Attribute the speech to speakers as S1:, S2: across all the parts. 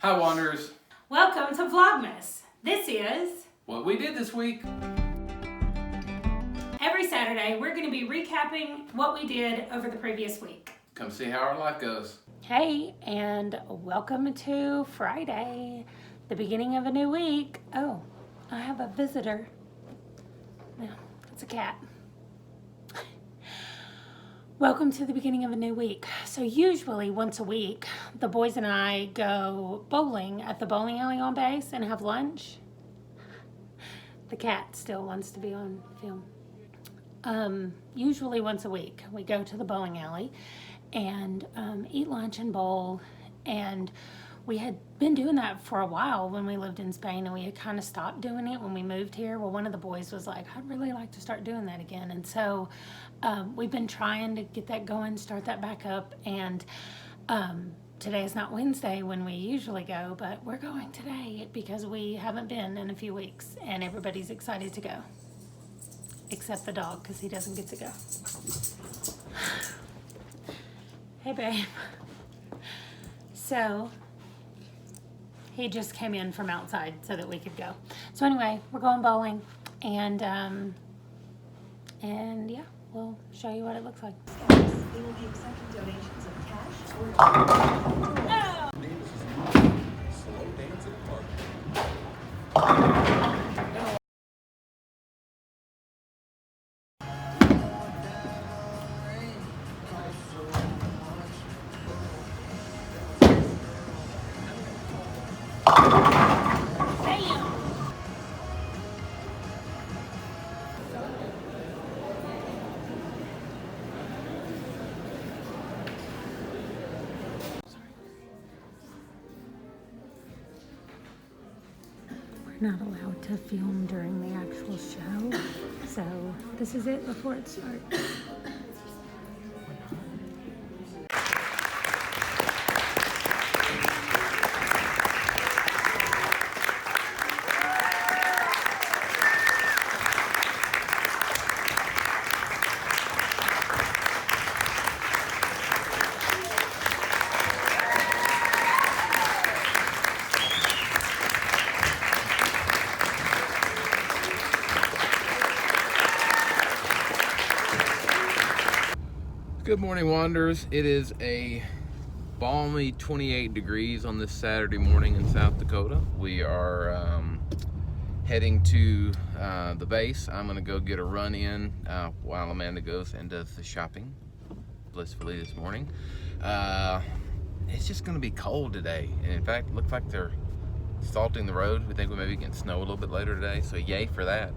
S1: Hi Wanderers.
S2: Welcome to Vlogmas. This is
S1: What we did this week.
S2: every Saturday we're going to be recapping what we did over the previous week.
S1: Come see how our life goes.
S2: Hey, and welcome to Friday, the beginning of a new week. Oh, I have a visitor. No, it's a cat. Welcome to the beginning of a new week. So usually once a week, the boys and I go bowling at the bowling alley on base and have lunch. The cat still wants to be on film. Usually once a week, we go to the bowling alley and eat lunch and bowl. And we had been doing that for a while when we lived in Spain, and we had kind of stopped doing it when we moved here. Well, one of the boys was like, I'd really like to start doing that again. And so we've been trying to get that going, start that back up. And today is not Wednesday when we usually go, but we're going today because we haven't been in a few weeks, and everybody's excited to go. Except the dog, because he doesn't get to go. Hey, babe. So he just came in from outside so that we could go. So anyway, we're going bowling, and yeah, we'll show you what it looks like.
S3: We will be accepting donations of cash or
S2: We're not allowed to film during the actual show, so this is it before it starts.
S1: Good morning, Wanderers. It is a balmy 28 degrees on this Saturday morning in South Dakota. We are heading to the base. I'm gonna go get a run in while Amanda goes and does the shopping blissfully this morning. It's just gonna be cold today, and in fact, it looks like they're salting the road. We think we maybe get snow a little bit later today, so yay for that.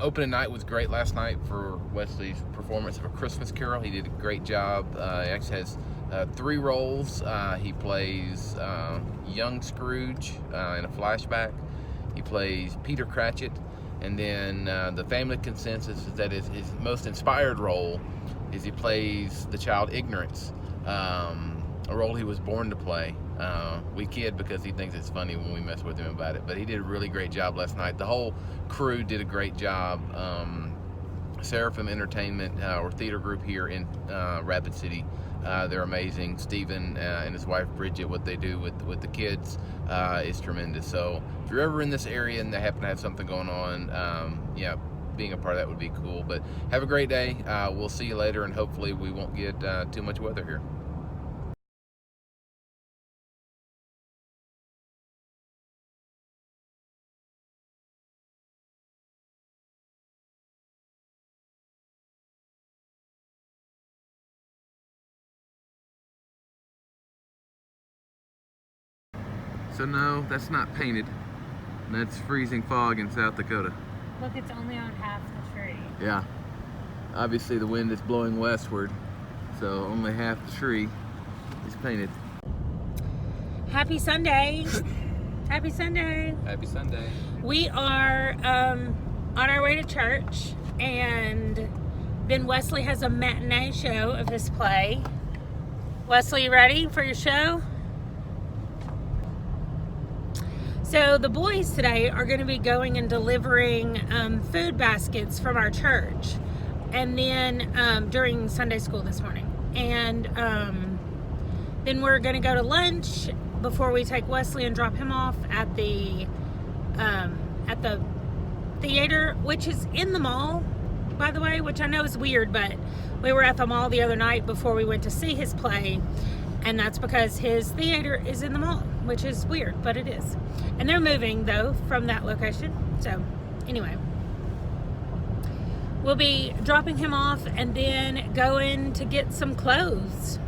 S1: Opening night was great last night for Wesley's performance of A Christmas Carol. He did a great job. He actually has 3 roles. He plays young Scrooge in a flashback. He plays Peter Cratchit. And then the family consensus is that his most inspired role is he plays the child Ignorance, a role he was born to play. We kid because he thinks it's funny when we mess with him about it, but he did a really great job last night. The whole crew did a great job. Seraphim Entertainment, or theater group here in Rapid City, they're amazing. Stephen and his wife Bridget, what they do with the kids is tremendous. So if you're ever in this area and they happen to have something going on, yeah, being a part of that would be cool. But have a great day. We'll see you later, and hopefully we won't get too much weather here. So no, that's not painted. That's freezing fog in South Dakota.
S2: Look, it's only on half the tree.
S1: Yeah. Obviously the wind is blowing westward, so only half the tree is painted.
S2: Happy Sunday. Happy Sunday.
S1: Happy Sunday.
S2: We are on our way to church, and then Wesley has a matinee show of his play. Wesley, you ready for your show? So the boys today are going to be going and delivering food baskets from our church, and then during Sunday school this morning. And then we're going to go to lunch before we take Wesley and drop him off at the theater, which is in the mall, by the way, which I know is weird, but we were at the mall the other night before we went to see his play, and that's because his theater is in the mall, which is weird, but it is. And they're moving, though, from that location. So, anyway, we'll be dropping him off and then going to get some clothes.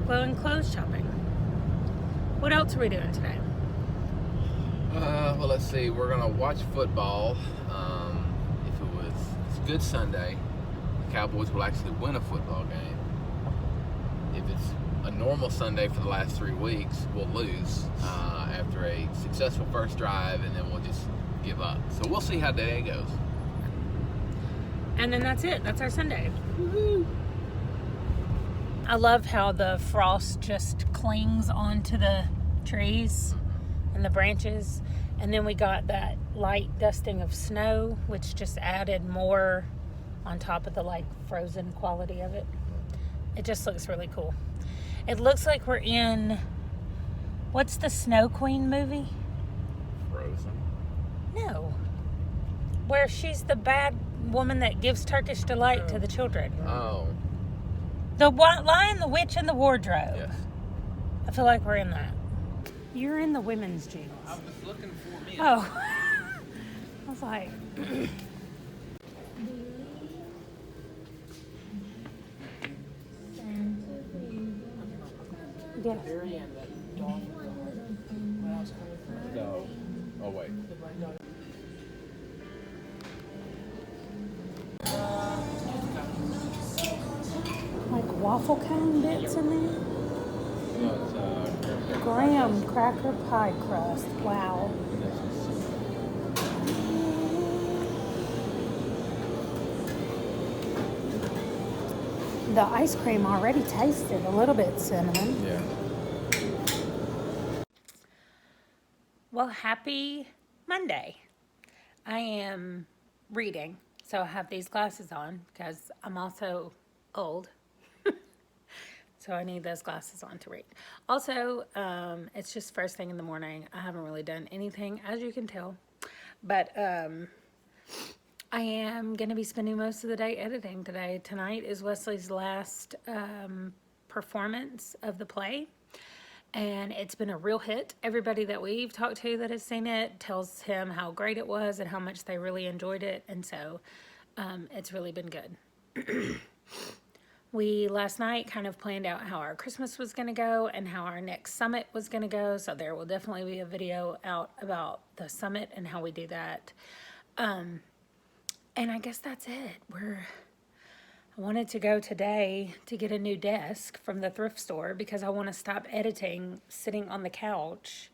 S2: Going clothes shopping. What else are we doing today?
S1: Well, let's see. We're gonna watch football. It's a good Sunday, the Cowboys will actually win a football game. If it's a normal Sunday for the last 3 weeks, we'll lose after a successful first drive, and then we'll just give up. So we'll see how today goes.
S2: And then that's it. That's our Sunday. Woo-hoo. I love how the frost just clings onto the trees and the branches. And then we got that light dusting of snow, which just added more on top of the like frozen quality of it. It just looks really cool. It looks like we're in, what's the Snow Queen movie?
S1: Frozen?
S2: No. Where she's the bad woman that gives Turkish delight to the children.
S1: Oh.
S2: The Lion, the Witch, and the Wardrobe.
S1: Yes.
S2: I feel like we're in that. You're in the women's jeans.
S1: I was looking for me.
S2: Oh. I was like... Yes.
S1: No. Oh, wait.
S2: Like waffle cone bits in there?
S1: No, it's
S2: Graham cracker pie crust. Wow. The ice cream already tasted a little bit cinnamon.
S1: Yeah.
S2: Well, happy Monday. I am reading, so I have these glasses on because I'm also old. So I need those glasses on to read. Also, it's just first thing in the morning. I haven't really done anything, as you can tell. But I am going to be spending most of the day editing today. Tonight is Wesley's last performance of the play. And it's been a real hit. Everybody that we've talked to that has seen it tells him how great it was and how much they really enjoyed it. And so it's really been good. We last night kind of planned out how our Christmas was going to go and how our next summit was going to go. So there will definitely be a video out about the summit and how we do that. And I guess that's it. I wanted to go today to get a new desk from the thrift store because I want to stop editing sitting on the couch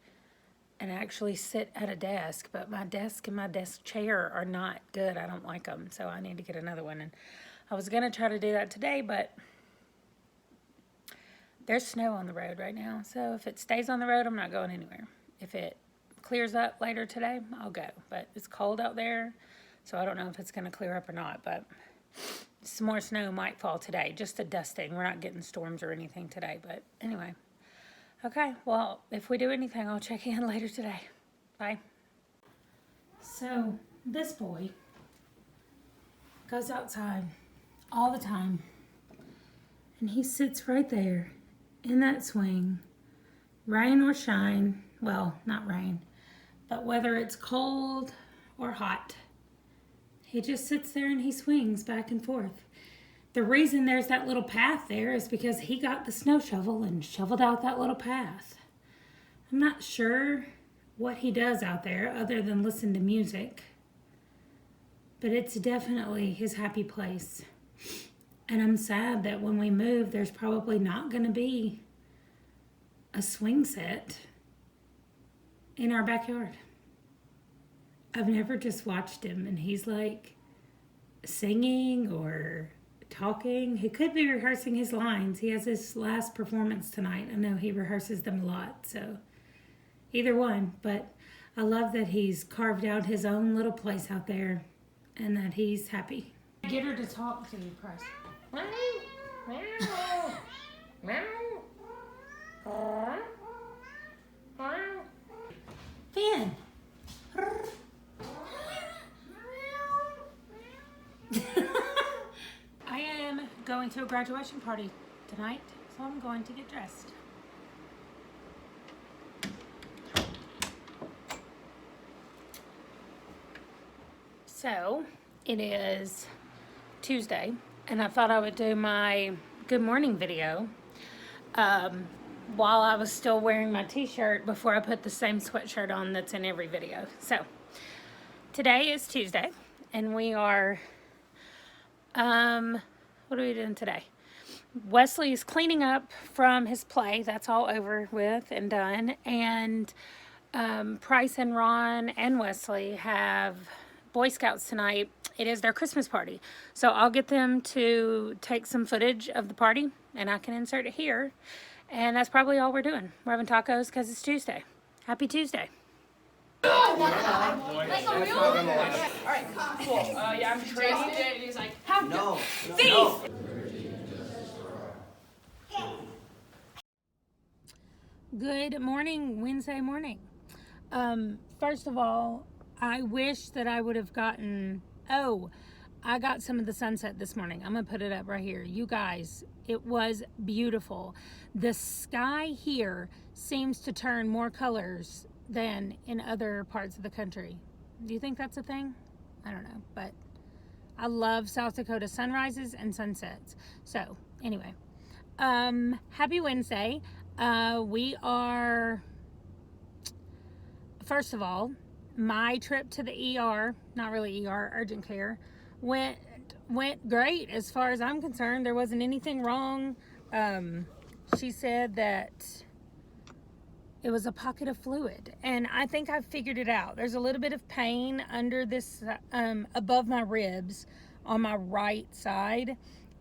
S2: and actually sit at a desk. But my desk and my desk chair are not good. I don't like them. So I need to get another one. And I was going to try to do that today, but there's snow on the road right now. So if it stays on the road, I'm not going anywhere. If it clears up later today, I'll go. But it's cold out there, so I don't know if it's going to clear up or not. But some more snow might fall today, just a dusting. We're not getting storms or anything today, but anyway. Okay, well, if we do anything, I'll check in later today. Bye. So this boy goes outside all the time, and he sits right there in that swing, rain or shine. Well, not rain, but whether it's cold or hot, he just sits there and he swings back and forth. The reason there's that little path there is because he got the snow shovel and shoveled out that little path. I'm not sure what he does out there other than listen to music, but it's definitely his happy place. And I'm sad that when we move, there's probably not going to be a swing set in our backyard. I've never just watched him and he's like singing or talking. He could be rehearsing his lines. He has his last performance tonight. I know he rehearses them a lot, so either one. But I love that he's carved out his own little place out there and that he's happy. Get her to talk to you, Price. Finn. I am going to a graduation party tonight, so I'm going to get dressed. So, it is Tuesday, and I thought I would do my good morning video while I was still wearing my t-shirt before I put the same sweatshirt on that's in every video. So, today is Tuesday, and we are, what are we doing today? Wesley is cleaning up from his play. That's all over with and done. And Price and Ron and Wesley have Boy Scouts tonight. It is their Christmas party. So I'll get them to take some footage of the party, and I can insert it here. And that's probably all we're doing. We're having tacos because it's Tuesday. Happy Tuesday.
S4: Like a real one? Alright, cool. Yeah, I'm trading it, and he's like, how no. Thief!
S2: Good morning, Wednesday morning. First of all, I wish that I would have gotten, I got some of the sunset this morning. I'm gonna put it up right here. You guys, it was beautiful. The sky here seems to turn more colors than in other parts of the country. Do you think that's a thing? I don't know, but I love South Dakota sunrises and sunsets. So anyway, happy Wednesday. We are, first of all, my trip to the ER, not really ER, urgent care, went great as far as I'm concerned. There wasn't anything wrong. She said that it was a pocket of fluid, and I think I've figured it out. There's a little bit of pain under this, above my ribs on my right side,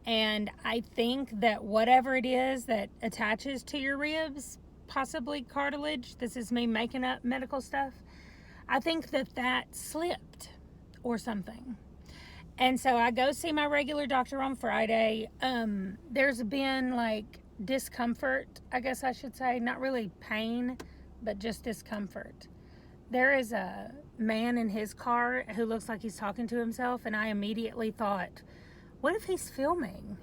S2: and I think that whatever it is that attaches to your ribs, possibly cartilage, this is me making up medical stuff, I think that slipped or something. And so I go see my regular doctor on Friday. There's been like discomfort, I guess I should say, not really pain, but just discomfort. There is a man in his car who looks like he's talking to himself, and I immediately thought, what if he's filming?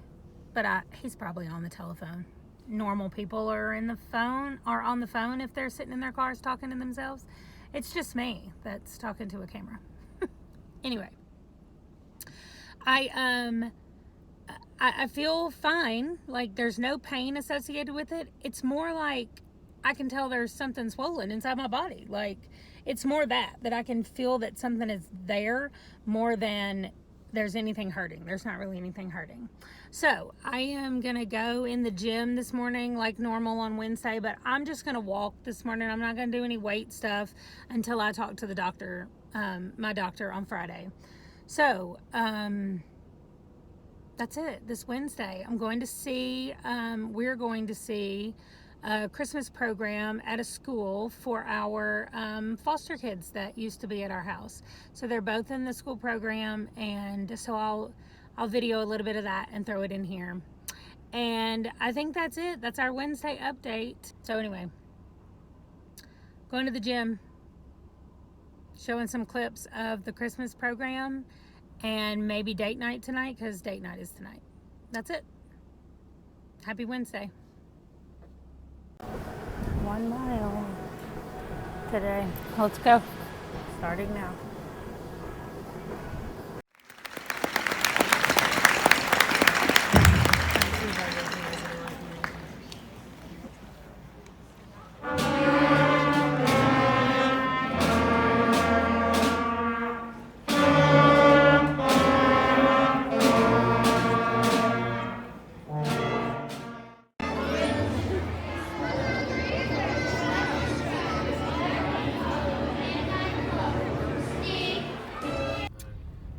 S2: But he's probably on the telephone. Normal people are on the phone if they're sitting in their cars talking to themselves. It's just me that's talking to a camera. Anyway, I feel fine. Like, there's no pain associated with it. It's more like I can tell there's something swollen inside my body. Like, it's more that I can feel that something is there more than there's anything hurting. There's not really anything hurting. So I am gonna go in the gym this morning like normal on Wednesday, but I'm just gonna walk this morning. I'm not gonna do any weight stuff until I talk to the doctor, my doctor on Friday. So that's it. This Wednesday we're going to see a Christmas program at a school for our foster kids that used to be at our house. So they're both in the school program, and so I'll video a little bit of that and throw it in here. And I think that's it. That's our Wednesday update. So anyway, going to the gym, showing some clips of the Christmas program, and maybe date night tonight, because date night is tonight. That's it. Happy Wednesday. 1 mile today. Let's go. Starting now.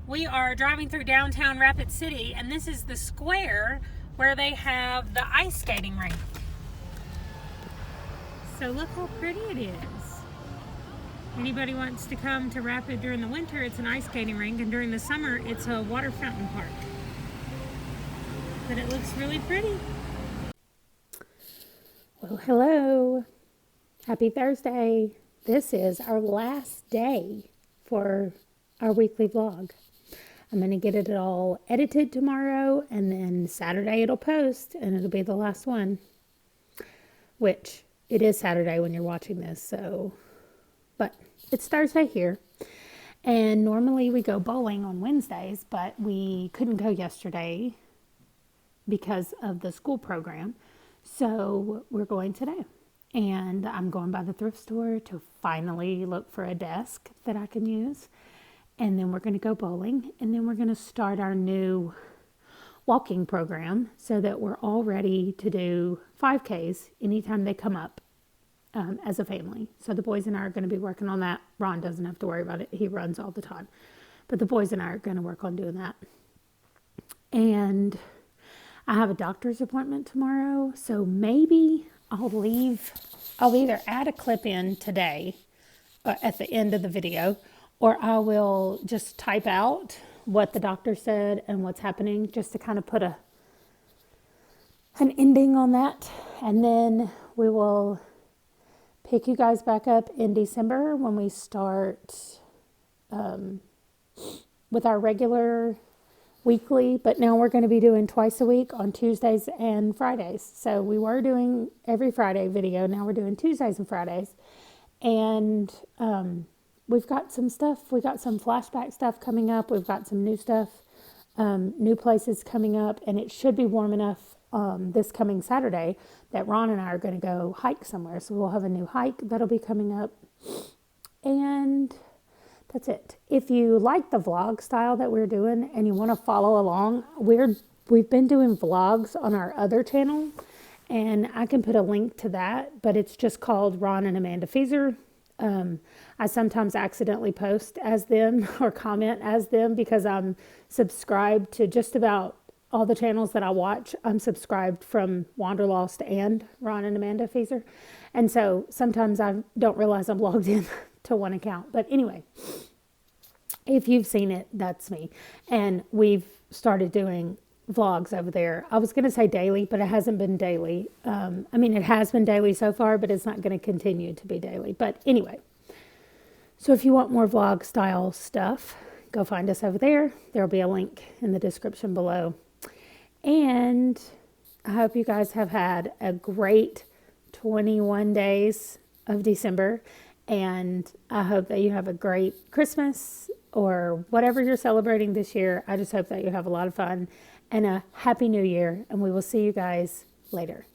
S2: We are driving through downtown Rapid City, and this is the square where they have the ice skating rink. So look how pretty it is. Anybody wants to come to Rapid during the winter, it's an ice skating rink, and during the summer, it's a water fountain park. But it looks really pretty. Well, hello. Happy Thursday. This is our last day for our weekly vlog. I'm going to get it all edited tomorrow, and then Saturday it'll post, and it'll be the last one. Which, it is Saturday when you're watching this, so... But it's Thursday here. And normally we go bowling on Wednesdays, but we couldn't go yesterday because of the school program. So we're going today. And I'm going by the thrift store to finally look for a desk that I can use. And then we're going to go bowling. And then we're going to start our new walking program so that we're all ready to do 5Ks anytime they come up as a family. So the boys and I are going to be working on that. Ron doesn't have to worry about it. He runs all the time. But the boys and I are going to work on doing that. And I have a doctor's appointment tomorrow. So maybe I'll either add a clip in today at the end of the video, or I will just type out what the doctor said and what's happening, just to kind of put an ending on that. And then we will pick you guys back up in December when we start with our regular weekly, but now we're going to be doing twice a week on Tuesdays and Fridays. So we were doing every Friday video. Now we're doing Tuesdays and Fridays. And we've got some stuff. We got some flashback stuff coming up. We've got some new stuff, new places coming up, and it should be warm enough this coming Saturday that Ron and I are going to go hike somewhere. So we'll have a new hike that'll be coming up. And that's it. If you like the vlog style that we're doing and you want to follow along, we've been doing vlogs on our other channel, and I can put a link to that, but it's just called Ron and Amanda Feezer. I sometimes accidentally post as them or comment as them because I'm subscribed to just about all the channels that I watch. I'm subscribed from Wanderlost and Ron and Amanda Feezer. And so sometimes I don't realize I'm logged in to one account. But anyway, if you've seen it, that's me. And we've started doing vlogs over there. I was going to say daily, but it hasn't been daily. It has been daily so far, but it's not going to continue to be daily. But anyway, so if you want more vlog style stuff, go find us over there. There'll be a link in the description below. And I hope you guys have had a great 21 days of December. And I hope that you have a great Christmas or whatever you're celebrating this year. I just hope that you have a lot of fun and a happy new year. And we will see you guys later.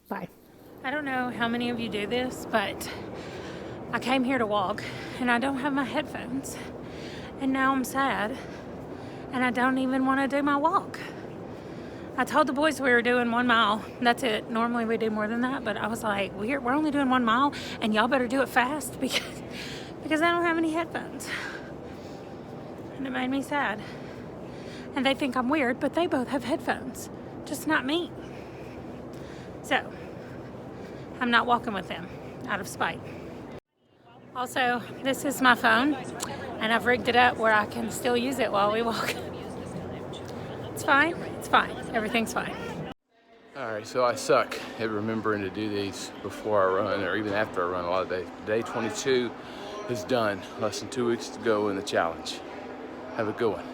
S2: Bye. I don't know how many of you do this, but I came here to walk and I don't have my headphones. And now I'm sad and I don't even want to do my walk. I told the boys we were doing 1 mile. That's it. Normally we do more than that, but I was like, we're only doing 1 mile, and y'all better do it fast because I don't have any headphones. And it made me sad. And they think I'm weird, but they both have headphones, just not me. So I'm not walking with them out of spite. Also, this is my phone, and I've rigged it up where I can still use it while we walk. It's fine. It's fine. Everything's fine.
S1: All right, so I suck at remembering to do these before I run or even after I run a lot of days. Day 22 is done. Less than 2 weeks to go in the challenge. Have a good one.